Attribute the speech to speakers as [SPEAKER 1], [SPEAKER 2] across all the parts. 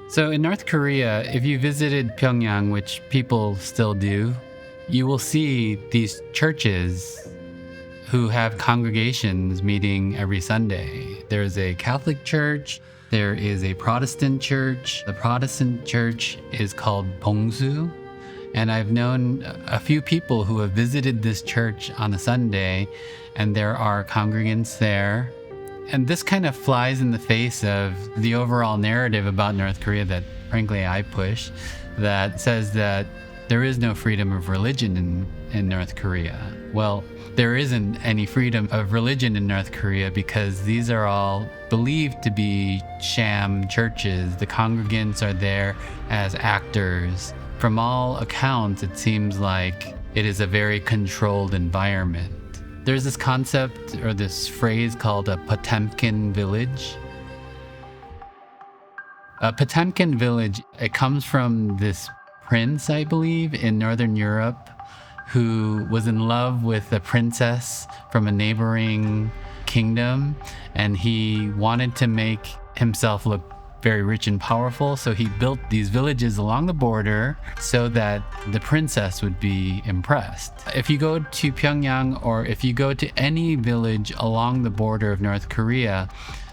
[SPEAKER 1] So in North Korea, if you visited Pyongyang, which people still do, you will see these churches who have congregations meeting every Sunday. There's a Catholic church, there is a Protestant church. The Protestant church is called Bongsu. And I've known a few people who have visited this church on a Sunday, and there are congregants there. And this kind of flies in the face of the overall narrative about North Korea that, frankly, I push, that says that there is no freedom of religion in North Korea. Well, there isn't any freedom of religion in North Korea because these are all believed to be sham churches. The congregants are there as actors. From all accounts, it seems like it is a very controlled environment. There's this concept or this phrase called a Potemkin village. A Potemkin village, it comes from this prince, I believe, in Northern Europe who was in love with a princess from a neighboring kingdom, and he wanted to make himself look very rich and powerful, so he built these villages along the border so that the princess would be impressed. If you go to Pyongyang or if you go to any village along the border of North Korea,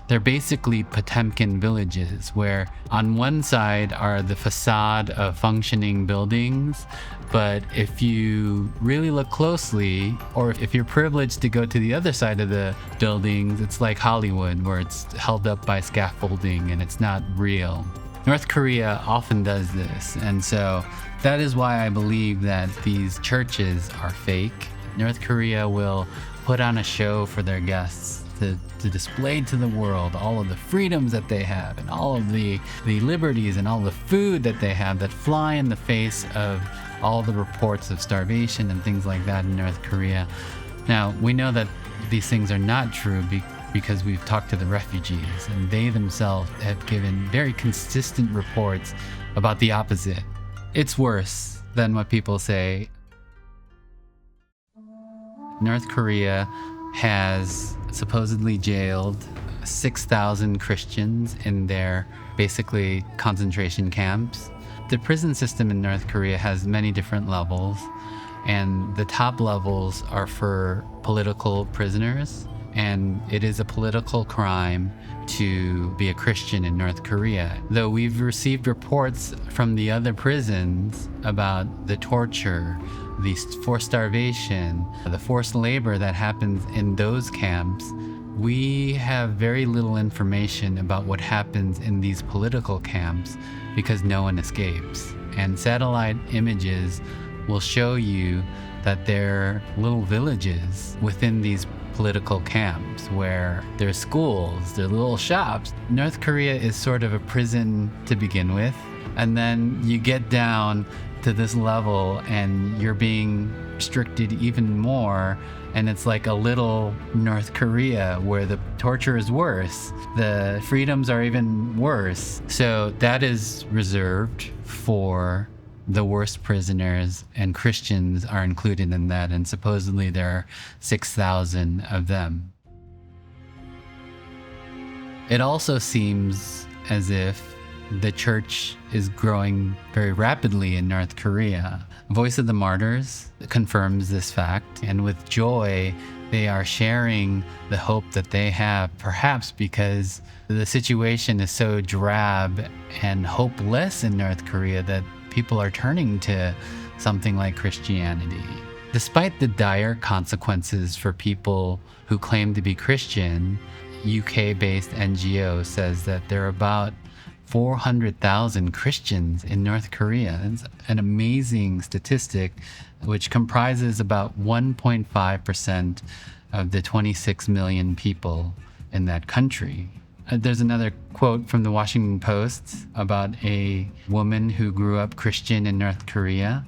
[SPEAKER 1] they're basically Potemkin villages where on one side are the facade of functioning buildings, but if you really look closely, or if you're privileged to go to the other side of the buildings, it's like Hollywood where it's held up by scaffolding and it's not real. North Korea often does this, and so that is why I believe that these churches are fake. North Korea will put on a show for their guests to display to the world all of the freedoms that they have and all of the liberties and all the food that they have that fly in the face of all the reports of starvation and things like that in North Korea. Now, we know that these things are not true because we've talked to the refugees, and they themselves have given very consistent reports about the opposite. It's worse than what people say. North Korea has supposedly jailed 6,000 Christians in their basically concentration camps. The prison system in North Korea has many different levels, and the top levels are for political prisoners, and it is a political crime to be a Christian in North Korea. Though we've received reports from the other prisons about the torture, the forced starvation, the forced labor that happens in those camps, we have very little information about what happens in these political camps because no one escapes. And satellite images will show you that there are little villages within these political camps where there's schools, there are little shops. North Korea is sort of a prison to begin with, and then you get down to this level and you're being restricted even more, and it's like a little North Korea where the torture is worse, the freedoms are even worse. So that is reserved for the worst prisoners, and Christians are included in that, and supposedly there are 6,000 of them. It also seems as if the church is growing very rapidly in North Korea. Voice of the Martyrs confirms this fact, and with joy, they are sharing the hope that they have, perhaps because the situation is so drab and hopeless in North Korea that people are turning to something like Christianity. Despite the dire consequences for people who claim to be Christian, UK-based NGO says that there are about 400,000 Christians in North Korea. It's an amazing statistic, which comprises about 1.5% of the 26 million people in that country. There's another quote from the Washington Post about a woman who grew up Christian in North Korea.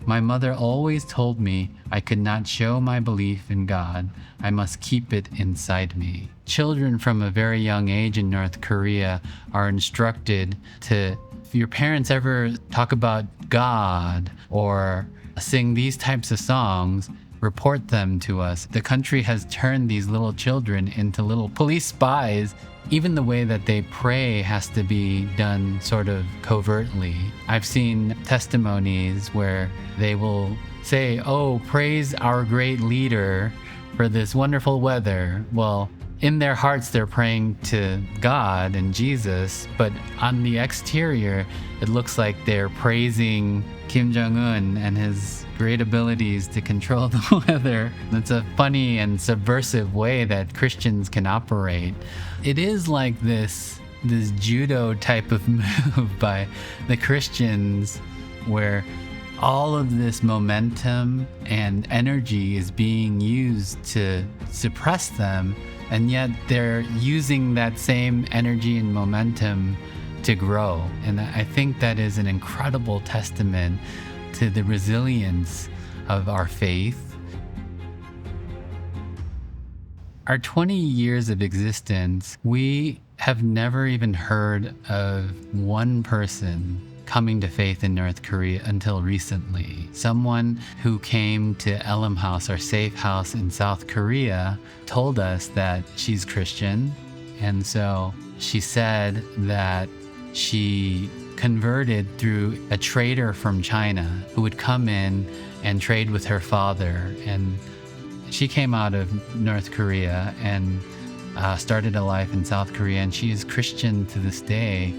[SPEAKER 1] My mother always told me I could not show my belief in God. I must keep it inside me. Children from a very young age in North Korea are instructed to, if your parents ever talk about God or sing these types of songs, report them to us. The country has turned these little children into little police spies even the way that they pray has to be done sort of covertly. I've seen testimonies where they will say, "Oh, praise our great leader for this wonderful weather." Well, in their hearts, they're praying to God and Jesus, but on the exterior, it looks like they're praising Kim Jong-un and his great abilities to control the weather. It's a funny and subversive way that Christians can operate. It is like this judo type of move by the Christians where all of this momentum and energy is being used to suppress them, and yet they're using that same energy and momentum to grow. And I think that is an incredible testament to the resilience of our faith. Our 20 years of existence, we have never even heard of one person coming to faith in North Korea until recently. Someone who came to Elim House, our safe house in South Korea, told us that she's Christian. And so she said that she converted through a trader from China who would come in and trade with her father. And she came out of North Korea and started a life in South Korea, and she is Christian to this day.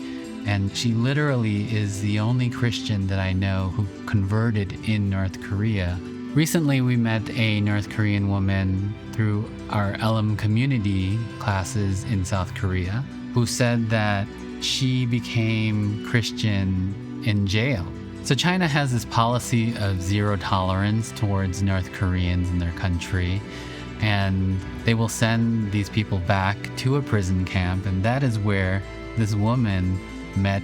[SPEAKER 1] And she literally is the only Christian that I know who converted in North Korea. Recently, we met a North Korean woman through our Elim community classes in South Korea who said that she became Christian in jail. So China has this policy of zero tolerance towards North Koreans in their country, and they will send these people back to a prison camp, and that is where this woman met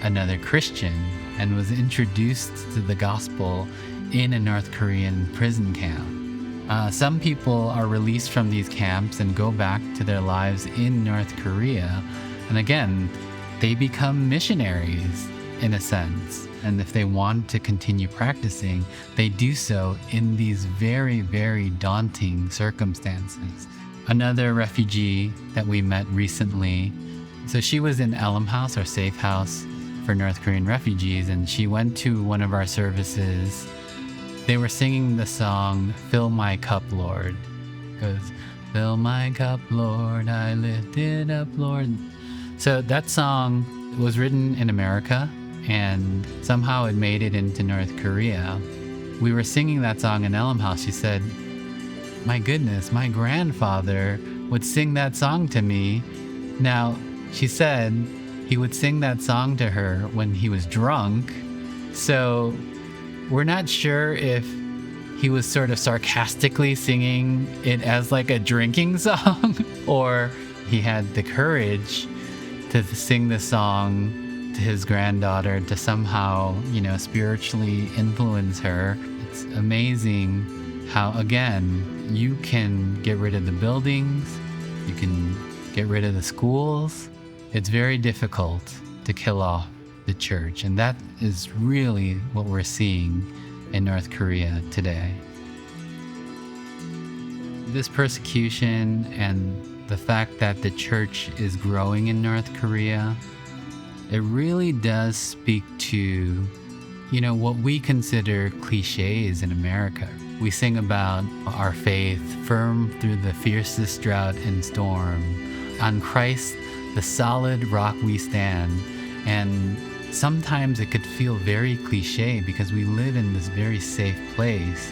[SPEAKER 1] another Christian and was introduced to the gospel in a North Korean prison camp. Some people are released from these camps and go back to their lives in North Korea. And again, they become missionaries in a sense. And if they want to continue practicing, they do so in these very, very daunting circumstances. Another refugee that we met recently, so she was in Elim House, our safe house for North Korean refugees, and she went to one of our services. They were singing the song, "Fill My Cup, Lord." It goes, "Fill my cup, Lord, I lift it up, Lord." So that song was written in America, and somehow it made it into North Korea. We were singing that song in Elim House. She said, "My goodness, my grandfather would sing that song to me." Now, she said he would sing that song to her when he was drunk. So we're not sure if he was sort of sarcastically singing it as like a drinking song, or he had the courage to sing the song to his granddaughter to somehow, spiritually influence her. It's amazing how, again, you can get rid of the buildings, you can get rid of the schools. It's very difficult to kill off the church, and that is really what we're seeing in North Korea today. This persecution and the fact that the church is growing in North Korea, it really does speak to, what we consider cliches in America. We sing about our faith, firm through the fiercest drought and storm. On Christ, the solid rock we stand. And sometimes it could feel very cliche because we live in this very safe place.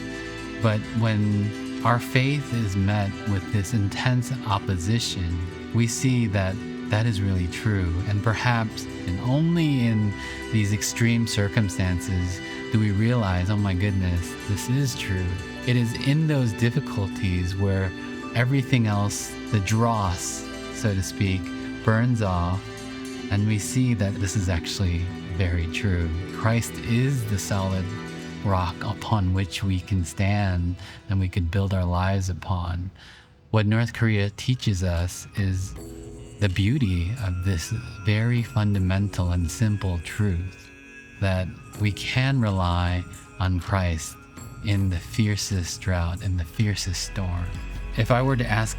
[SPEAKER 1] But when our faith is met with this intense opposition, we see that that is really true. And perhaps, and only in these extreme circumstances do we realize, oh my goodness, this is true. It is in those difficulties where everything else, the dross, so to speak, burns off, and we see that this is actually very true. Christ is the solid rock upon which we can stand and we could build our lives upon. What North Korea teaches us is the beauty of this very fundamental and simple truth that we can rely on Christ in the fiercest drought, in the fiercest storm. If I were to ask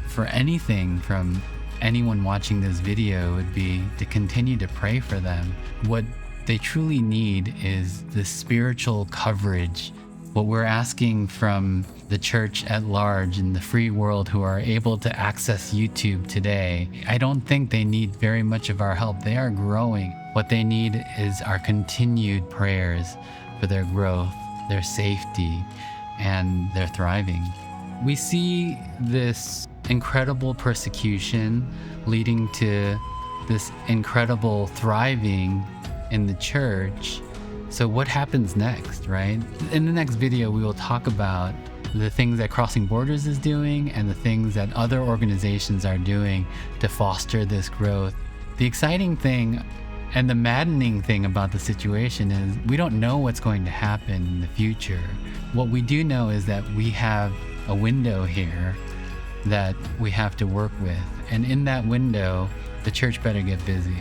[SPEAKER 1] for anything from anyone watching this video would be to continue to pray for them. What they truly need is the spiritual coverage. What we're asking from the church at large in the free world who are able to access YouTube today, I don't think they need very much of our help. They are growing. What they need is our continued prayers for their growth, their safety, and their thriving. We see this incredible persecution leading to this incredible thriving in the church. So what happens next, right? In the next video, we will talk about the things that Crossing Borders is doing and the things that other organizations are doing to foster this growth. The exciting thing and the maddening thing about the situation is we don't know what's going to happen in the future. What we do know is that we have a window here that we have to work with. And in that window, the church better get busy.